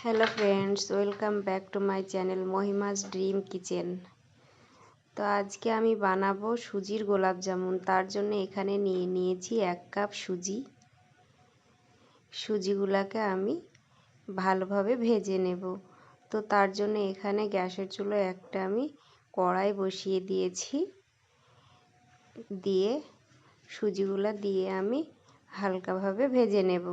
Hello friends, welcome back to my channel Mahima's Dream Kitchen. তো আজকে আমি বানাবো সুজির গোলাপ জামুন। তার জন্য এখানে নিয়ে নিয়েছি 1 কাপ সুজি। সুজিগুলাকে আমি ভালোভাবে ভেজে নেব। তো তার জন্য এখানে গ্যাসের চুলায় একটা আমি কড়াই বসিয়ে দিয়েছি। দিয়ে সুজিগুলা দিয়ে আমি হালকাভাবে ভেজে নেব।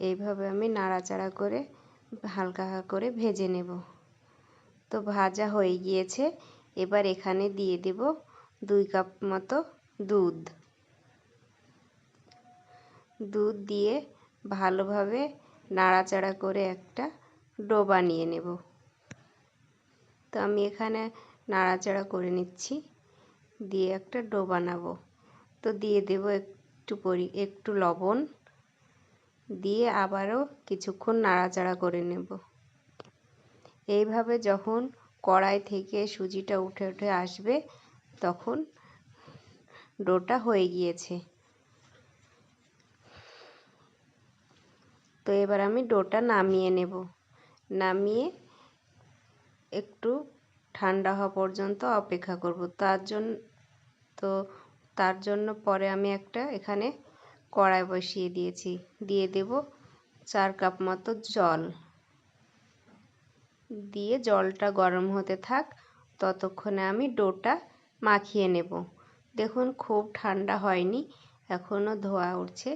এইভাবে আমি নাড়াচাড়া করে হালকা করে ভেজে নেব। তো ভাজা হয়ে গিয়েছে। এবার এখানে দিয়ে দেব 2 কাপ মতো দুধ দিয়ে ভালোভাবে নাড়াচাড়া করে একটা ডো বানিয়ে নেব। তো আমি এখানে নাড়াচাড়া করে নিচ্ছি, দিয়ে একটা ডো বানাবো। তো দিয়ে দেব একটু লবণ, দিয়ে আবারও কিছুক্ষণ নাড়াচাড়া করে নেব। এইভাবে যখন কড়াই থেকে সুজিটা উঠে উঠে আসবে তখন ডোটা হয়ে গিয়েছে। তো এবার আমি ডোটা নামিয়ে নেব। নামিয়ে একটু ঠান্ডা হওয়া পর্যন্ত অপেক্ষা করব। তার জন্য পরে আমি একটা এখানে কড়াই বসিয়ে দিয়েছি। দিয়ে দেব 4 কাপ মতো জল। দিয়ে জলটা গরম হতে থাক, ততক্ষণে আমি ডোটা মাখিয়ে নেব। দেখুন খুব ঠান্ডা হয়নি, এখনও ধোয়া উঠছে।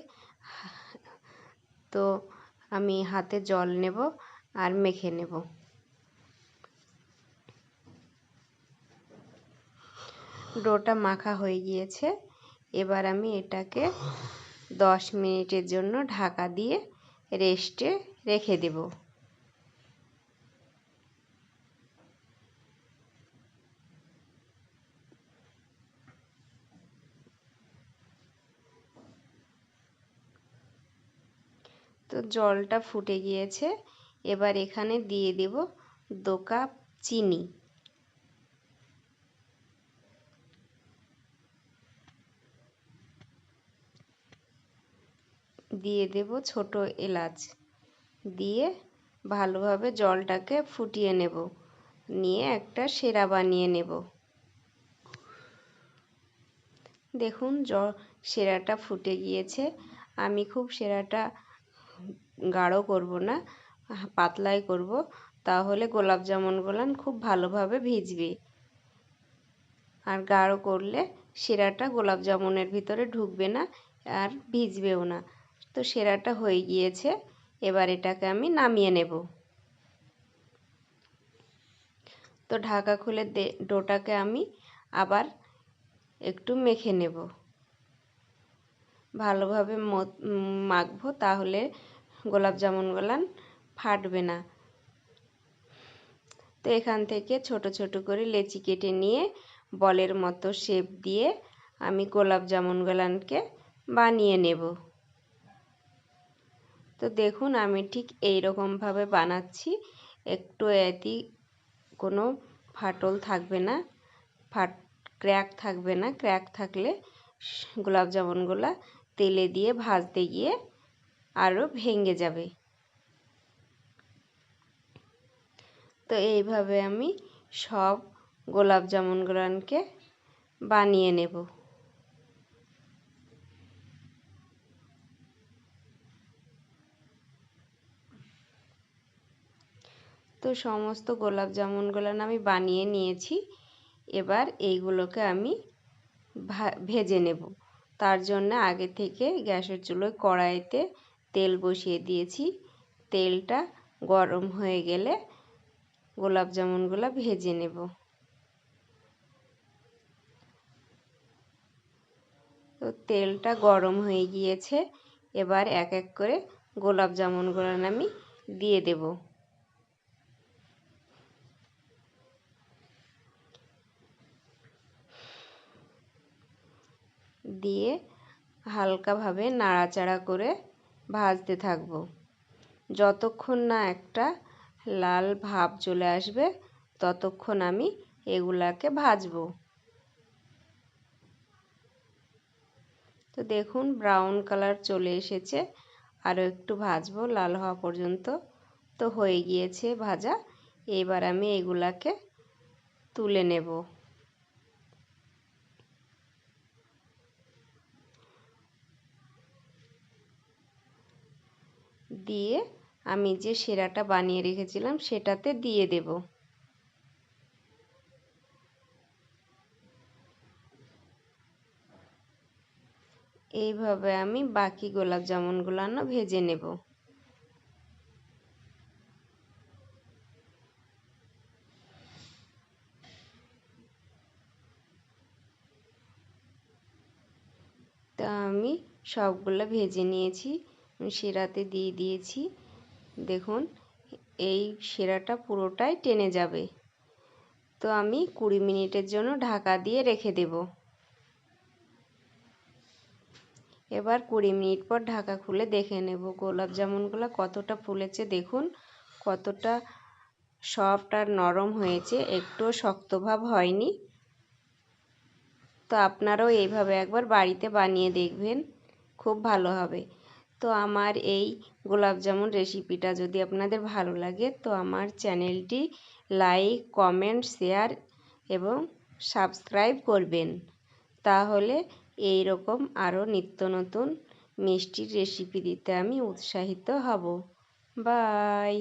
তো আমি হাতে জল নেব আর মেখে নেব। ডোটা মাখা হয়ে গিয়েছে। এবার আমি এটাকে 10 মিনিটের জন্য ঢাকা দিয়ে রেস্টে রেখে দেব। তো জলটা ফুটে গিয়েছে। এবার এখানে দিয়ে দেব 2 কাপ চিনি। দিয়ে দেব ছোট এলাচ। দিয়ে ভালোভাবে জলটাকে ফুটিয়ে নেব, নিয়ে একটা সেরা বানিয়ে নেব। দেখুন সেরাটা ফুটে গিয়েছে। আমি খুব সেরাটা গাঢ় করব না, পাতলাই করব, তাহলে গোলাপ জামুনগুলো খুব ভালোভাবে ভিজবে। আর গাঢ় করলে সেরাটা গোলাপ জামুনের ভিতরে ঢুকবে না আর ভিজবেও না। তো সেরাটা হয়ে গিয়েছে। এবার এটাকে আমি নামিয়ে নেব। তো ঢাকা খুলে ডোটাকে আমি আবার একটু মেখে নেব। ভালোভাবে মাখবো, তাহলে গোলাপ জামুনগুলো ফাটবে না। তো এখান থেকে ছোট ছোট করে লেচি কেটে নিয়ে বলের মতো শেপ দিয়ে আমি গোলাপ জামুনগুলোকে বানিয়ে নেব। তো দেখুন আমি ঠিক এই রকমভাবে বানাচ্ছি। একটু এতে কোনো ফাটল থাকবে না, ক্র্যাক থাকবে না। ক্র্যাক থাকলে গোলাপ জামুনগুলো তেলে দিয়ে ভাজতে গিয়ে আরও ভেঙে যাবে। তো এইভাবে আমি সব গোলাপ জামুনগুলোকে বানিয়ে নেব। তো সমস্ত গোলাপ জামুনগুলো আমি বানিয়ে নিয়েছি। এবার এইগুলোকে আমি ভেজে নেব। তার জন্য আগে থেকে গ্যাসের চুলোয় কড়াইতে তেল বসিয়ে দিয়েছি। তেলটা গরম হয়ে গেলে গোলাপ জামুনগুলো ভেজে নেব। তো তেলটা গরম হয়ে গিয়েছে। এবার এক এক করে গোলাপ জামুনগুলো আমি দিয়ে দেব। দিয়ে হালকাভাবে নাড়াচাড়া করে ভাজতে থাকব, যতক্ষণ না একটা লাল ভাব চলে আসবে ততক্ষণ আমি এগুলাকে ভাজবো। তো দেখুন ব্রাউন কালার চলে এসেছে, আরও একটু ভাজবো লাল হওয়া পর্যন্ত। তো হয়ে গিয়েছে ভাজা, এবার আমি এগুলাকে তুলে নেব। দিয়ে আমি যে শিরাটা বানিয়ে রেখেছিলাম সেটাতে দিয়ে দেব। এইভাবে আমি বাকি গোলাপ জামুনগুলো ভেজে নেব। তা আমি সবগুলো ভেজে নিয়েছি, শিরাতে দিয়ে দিয়েছি। দেখুন এই শিরাটা পুরোটাই টেনে যাবে। তো আমি 20 মিনিটের জন্য ঢাকা দিয়ে রেখে দেব। এবার 20 মিনিট পর ঢাকা খুলে দেখে নেব গোলাপ জামুনগুলো কতটা ফুলেছে। দেখুন কতটা সফট আর নরম হয়েছে, একটুও শক্ত ভাব হয়নি। তো আপনারাও এইভাবে একবার বাড়িতে বানিয়ে দেখবেন, খুব ভালো হবে। তো আমার এই গোলাপ জামুন রেসিপিটা যদি আপনাদের ভালো লাগে তো আমার চ্যানেলটি লাইক, কমেন্ট, শেয়ার এবং সাবস্ক্রাইব করবেন। তাহলে এই রকম আরও নিত্য নতুন মিষ্টির রেসিপি দিতে আমি উৎসাহিত হব। বাই।